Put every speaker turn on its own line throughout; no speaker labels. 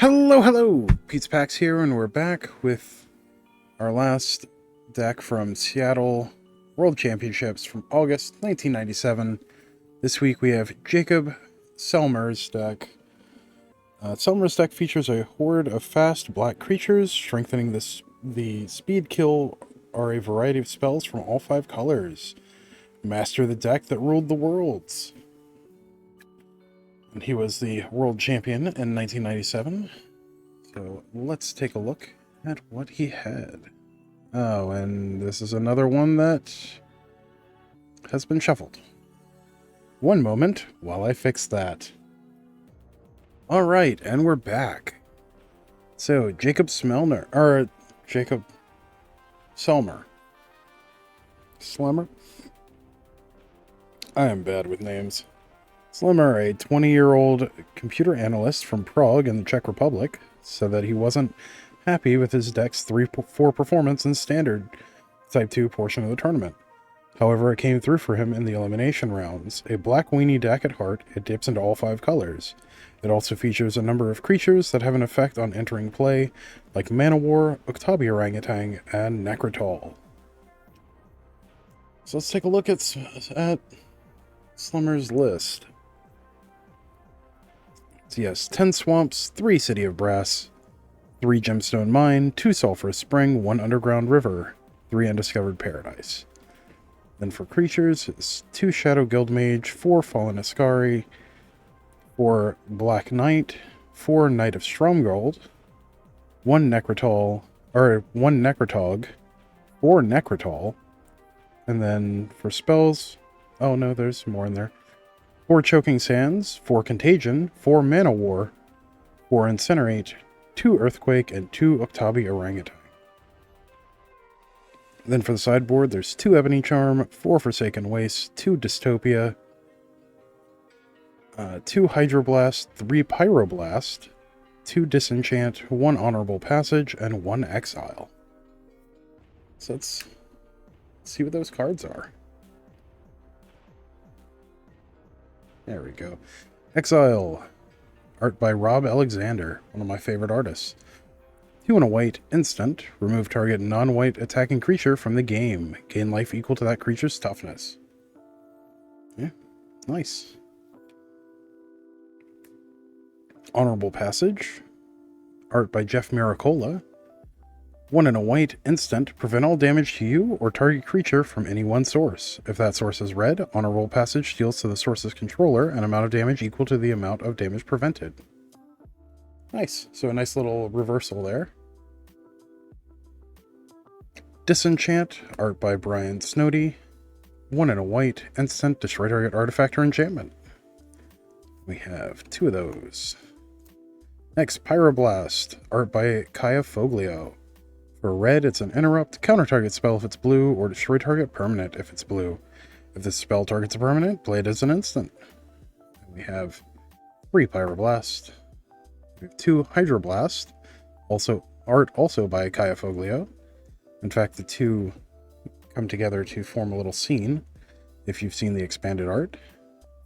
Hello! Pete's Packs here, and we're back with our last deck from Seattle World Championships from August 1997. This week we have Jakub Slemr's deck. Slemr's deck features a horde of fast black creatures. Strengthening the speed kill are a variety of spells from all 5 colors. Master the deck that ruled the worlds. And he was the world champion in 1997. So let's take a look at what he had. Oh, and this is another one that has been shuffled. One moment while I fix that. Alright, and we're back. So, Jakub Slemr. Slemr? I am bad with names. Slemr, a 20-year-old computer analyst from Prague in the Czech Republic, said that he wasn't happy with his deck's 3-4 performance in Standard Type 2 portion of the tournament. However, it came through for him in the elimination rounds. A black weenie deck at heart, it dips into all 5 colors. It also features a number of creatures that have an effect on entering play, like Mana War, Octabi Orangutan, and Necrotol. So let's take a look at Slemr's list. So yes, 10 Swamps, 3 City of Brass, 3 Gemstone Mine, 2 Sulphurous Spring, 1 Underground River, 3 Undiscovered Paradise. Then for creatures, it's 2 Shadow Guildmage, 4 Fallen Ascari, 4 Black Knight, 4 Knight of Stromgold, 1 Necrotol, 4 Necrotol, and then for spells, oh no, there's more in there. 4 Choking Sands, 4 Contagion, 4 Mana War, 4 Incinerate, 2 Earthquake, and 2 Octabi Orangutan. Then for the sideboard, there's 2 Ebony Charm, 4 Forsaken Waste, 2 Dystopia, 2 Hydroblast, 3 Pyroblast, 2 Disenchant, 1 Honorable Passage, and 1 Exile. So let's see what those cards are. There we go. Exile. Art by Rob Alexander, one of my favorite artists. 2 and a white, instant. Remove target non-white attacking creature from the game. Gain life equal to that creature's toughness. Yeah, nice. Honorable Passage. Art by Jeff Miracola. 1 and a white, instant. Prevent all damage to you or target creature from any one source. If that source is red, Honorable Passage deals to the source's controller an amount of damage equal to the amount of damage prevented. Nice. So a nice little reversal there. Disenchant, art by Brian Snowdy. 1 and a white, instant. Destroy target artifact or enchantment. We have 2 of those. Next, Pyroblast, art by Kaya Foglio. For red, it's an interrupt, counter target spell if it's blue, or destroy target permanent if it's blue. If this spell targets a permanent, play it as an instant. And we have 3 Pyroblast. We have 2 Hydroblast, art by Kaya Foglio. In fact, the 2 come together to form a little scene, if you've seen the expanded art.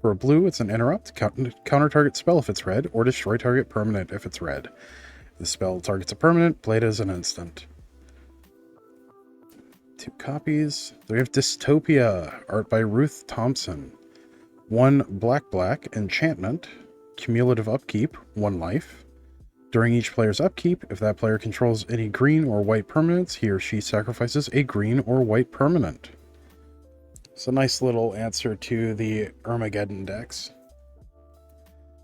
For a blue, it's an interrupt, counter target spell if it's red, or destroy target permanent if it's red. If the spell targets a permanent, play it as an instant. 2 copies. So we have Dystopia, art by Ruth Thompson. 1 black enchantment, cumulative upkeep, 1 life. During each player's upkeep, if that player controls any green or white permanents, he or she sacrifices a green or white permanent. It's a nice little answer to the Armageddon decks.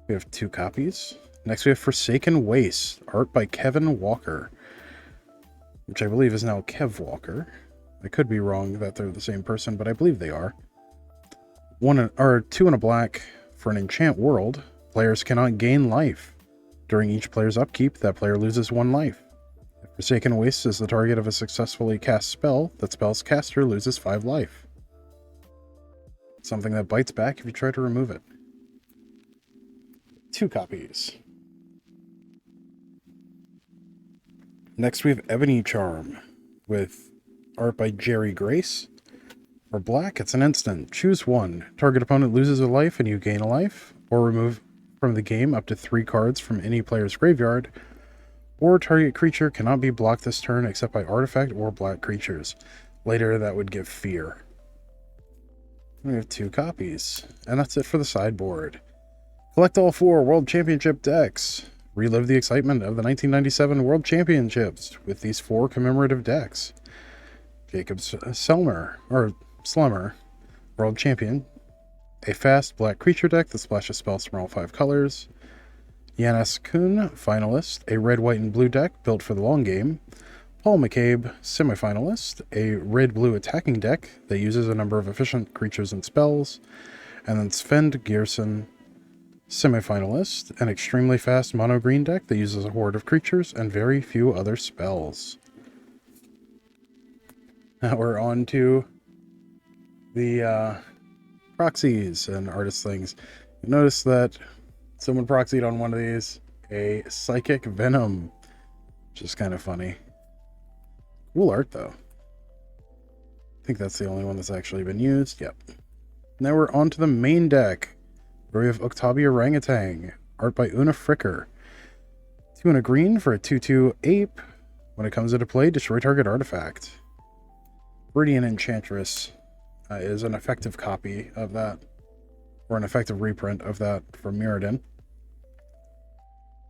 We have 2 copies. Next we have Forsaken Waste, art by Kevin Walker, which I believe is now Kev Walker. I could be wrong that they're the same person, but I believe they are. 2 and a black for an enchant world. Players cannot gain life. During each player's upkeep, that player loses 1 life. If Forsaken Waste is the target of a successfully cast spell, that spell's caster loses 5 life. Something that bites back if you try to remove it. 2 copies. Next we have Ebony Charm, with art by Jerry Grace. For black, it's an instant. Choose 1. Target opponent loses a life and you gain a life, or remove from the game up to 3 cards from any player's graveyard, or target creature cannot be blocked this turn except by artifact or black creatures. Later, that would give fear. We have 2 copies, and that's it for the sideboard. Collect all 4 World Championship decks. Relive the excitement of the 1997 World Championships with these 4 commemorative decks. Jakub Slemr, World Champion. A fast black creature deck that splashes spells from all 5 colors. Yanis Kuhn, finalist, a red, white, and blue deck built for the long game. Paul McCabe, semifinalist, a red-blue attacking deck that uses a number of efficient creatures and spells. And then Sven Gerson, semifinalist, an extremely fast mono-green deck that uses a horde of creatures and very few other spells. Now we're on to the proxies and artist things. You notice that someone proxied on one of these, a Psychic Venom, which is kind of funny. Cool art, though. I think that's the only one that's actually been used. Yep. Now we're on to the main deck, where we have Octavia Orangutan, art by Una Fricker. 2 and a green for a 2/2 ape. When it comes into play, destroy target artifact. Viridian Enchantress is an effective copy of that, or an effective reprint of that from Mirrodin.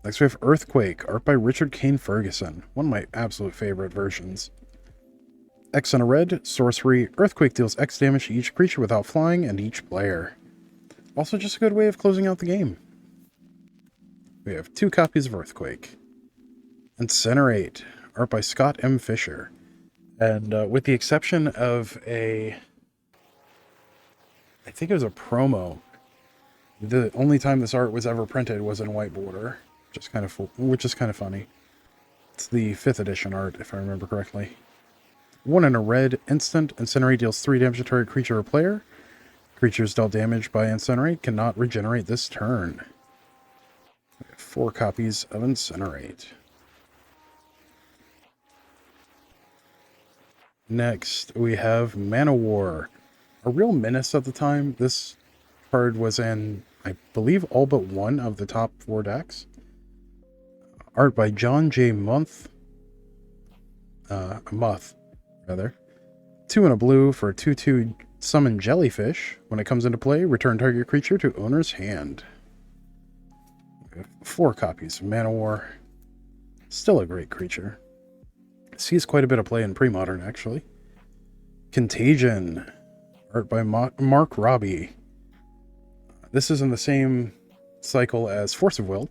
Next we have Earthquake, art by Richard Kane Ferguson, one of my absolute favorite versions. X and a red, sorcery, Earthquake deals X damage to each creature without flying and each player. Also just a good way of closing out the game. We have 2 copies of Earthquake. Incinerate, art by Scott M. Fisher. And with the exception of I think it was a promo, the only time this art was ever printed was in white border, which is kind of funny. It's the 5th edition art, if I remember correctly. 1 and a red, instant, Incinerate deals 3 damage to target creature or player. Creatures dealt damage by Incinerate cannot regenerate this turn. We have 4 copies of Incinerate. Next, we have Mana War. A real menace at the time. This card was in, I believe, all but one of the top 4 decks. Art by John J. Muth, rather. 2 and a blue for a 2/2 summon Jellyfish. When it comes into play, return target creature to owner's hand. We have 4 copies of Mana War. Still a great creature. Sees quite a bit of play in pre-modern, actually. Contagion, art by Mark Robbie. This is in the same cycle as Force of Will,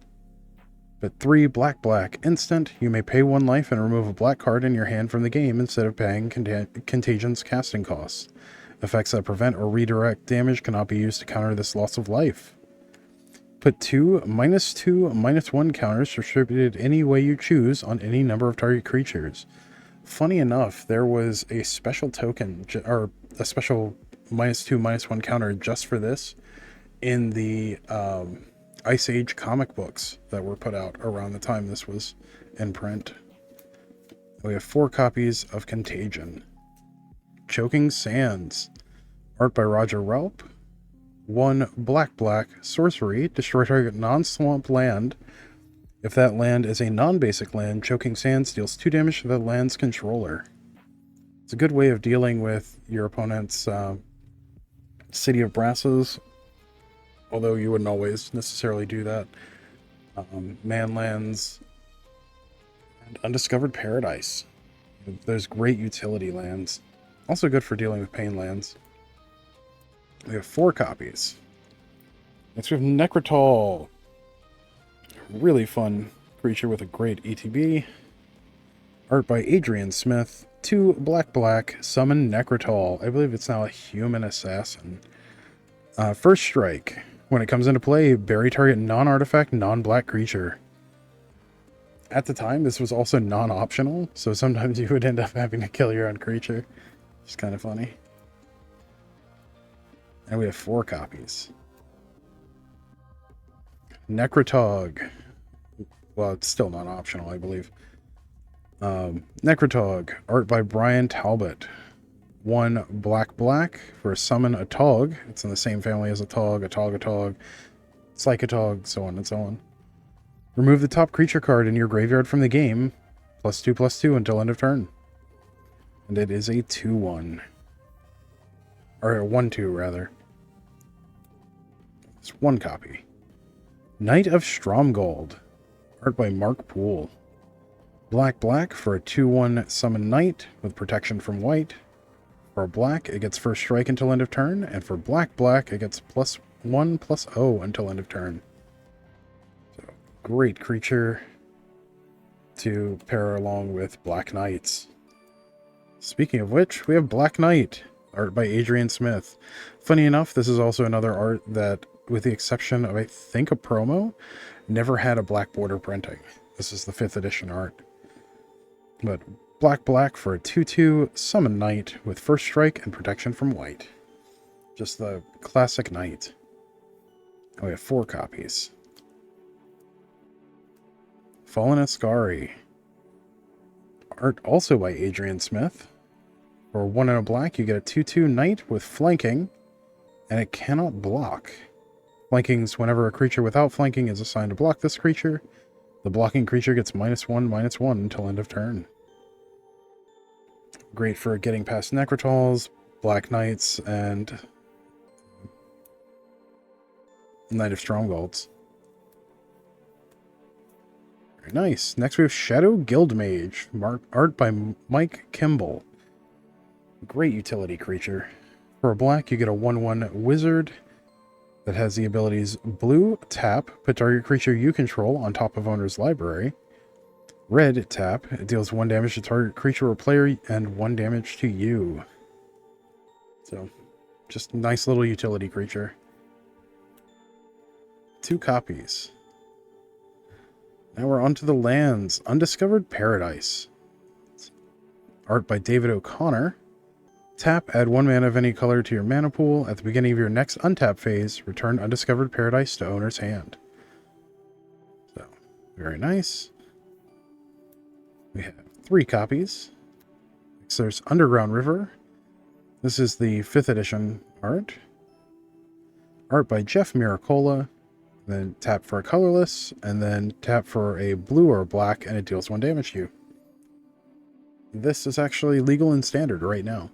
but 3 black instant. You may pay 1 life and remove a black card in your hand from the game instead of paying Contagion's casting costs. Effects that prevent or redirect damage cannot be used to counter this loss of life. Put 2 -2/-1 counters distributed any way you choose on any number of target creatures. Funny enough, there was a special token, or a special -2/-1 counter just for this in the Ice Age comic books that were put out around the time this was in print. We have 4 copies of Contagion. Choking Sands, art by Roger Raup. 1 black sorcery, destroy target non-swamp land. If that land is a non-basic land, Choking Sands deals 2 damage to the land's controller. It's a good way of dealing with your opponent's City of Brasses, although you wouldn't always necessarily do that. Manlands and Undiscovered Paradise. There's great utility lands. Also good for dealing with pain lands. We have 4 copies. Next we have Necrotol. Really fun creature with a great ETB. Art by Adrian Smith. 2 black, summon Necrotol. I believe it's now a human assassin. First strike. When it comes into play, bury target non-artifact, non-black creature. At the time, this was also non-optional, so sometimes you would end up having to kill your own creature. It's kind of funny. And we have 4 copies. Necrotog. Well, it's still not optional, I believe. Necrotog, art by Brian Talbot. 1 black for summon a Tog. It's in the same family as a Tog. Psychotog, so on and so on. Remove the top creature card in your graveyard from the game. +2/+2 until end of turn. And it is a 2/1. Or a 1/2, rather. It's 1 copy. Knight of Stromgold. Art by Mark Poole. Black for a 2/1 summon knight with protection from white. For black, it gets first strike until end of turn. And for black, it gets +1/+0 until end of turn. So, great creature to pair along with Black Knights. Speaking of which, we have Black Knight, art by Adrian Smith. Funny enough, this is also another art that, with the exception of, I think, a promo, never had a black border printing. This is the 5th edition art. But black for a 2/2 summon knight with first strike and protection from white. Just the classic knight. We have 4 copies. Fallen Ascari. Art also by Adrian Smith. For 1 and a black, you get a 2/2 knight with flanking, and it cannot block. Flanking's whenever a creature without flanking is assigned to block this creature, the blocking creature gets -1/-1 until end of turn. Great for getting past Necrotals, Black Knights, and Knight of Stromgolds. Very nice. Next we have Shadow Guildmage, art by Mike Kimball. Great utility creature. For a black, you get a 1/1 wizard that has the abilities blue, tap, put target creature you control on top of owner's library. Red, tap, it deals 1 damage to target creature or player and 1 damage to you. So, just a nice little utility creature. 2 copies. Now we're on to the lands. Undiscovered Paradise. Art by David O'Connor. Tap, add 1 mana of any color to your mana pool. At the beginning of your next untap phase, return Undiscovered Paradise to owner's hand. So, very nice. We have 3 copies. So there's Underground River. This is the 5th edition art. Art by Jeff Miracola. Then tap for a colorless, and then tap for a blue or a black, and it deals 1 damage to you. This is actually legal in standard right now.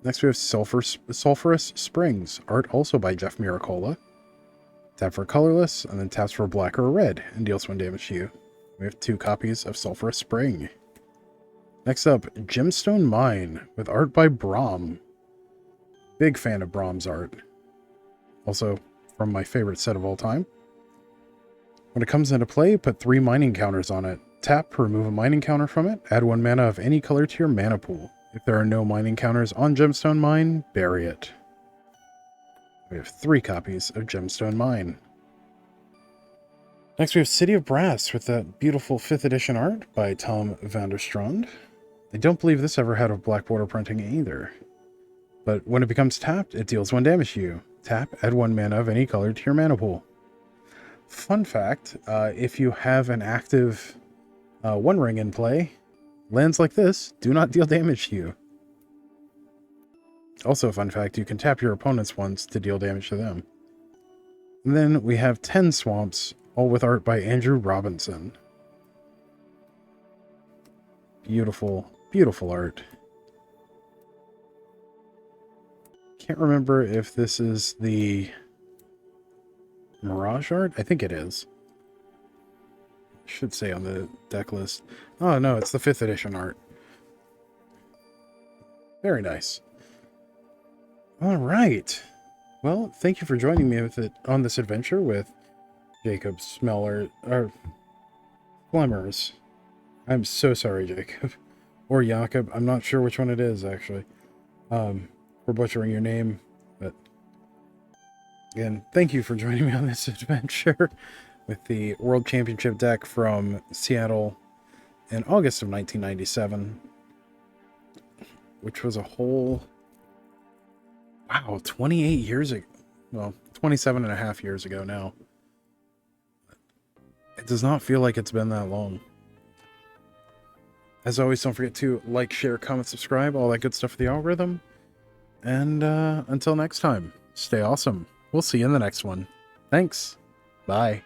Next we have Sulphurous Springs, art also by Jeff Miracola. Tap for colorless, and then taps for a black or a red, and deals 1 damage to you. We have 2 copies of Sulphurous Spring. Next up, Gemstone Mine, with art by Brahm. Big fan of Brahm's art. Also, from my favorite set of all time. When it comes into play, put 3 mining counters on it. Tap, remove a mining counter from it, add 1 mana of any color to your mana pool. If there are no mining counters on Gemstone Mine, bury it. We have 3 copies of Gemstone Mine. Next we have City of Brass with that beautiful 5th edition art by Tom Vanderstrand. I don't believe this ever had a black border printing either. But when it becomes tapped, it deals 1 damage to you. Tap, add 1 mana of any color to your mana pool. Fun fact, if you have an active One Ring in play, lands like this do not deal damage to you. Also, fun fact, you can tap your opponents once to deal damage to them. And then we have 10 Swamps, all with art by Andrew Robinson. Beautiful, beautiful art. Can't remember if this is the Mirage art. I think it is. Should say on the deck list. Oh no, it's the 5th edition art. Very nice. All right. Well, thank you for joining me on this adventure with Jakub Slemr, or Slemr's. I'm so sorry, Jacob. Or Jakub. I'm not sure which one it is, actually. For butchering your name. But again, thank you for joining me on this adventure with the World Championship deck from Seattle in August of 1997. Which was a whole... Wow, 28 years ago. Well, 27 and a half years ago now. It does not feel like it's been that long. As always, don't forget to like, share, comment, subscribe, all that good stuff for the algorithm. And until next time, stay awesome. we'll see you in the next one. Thanks. Bye.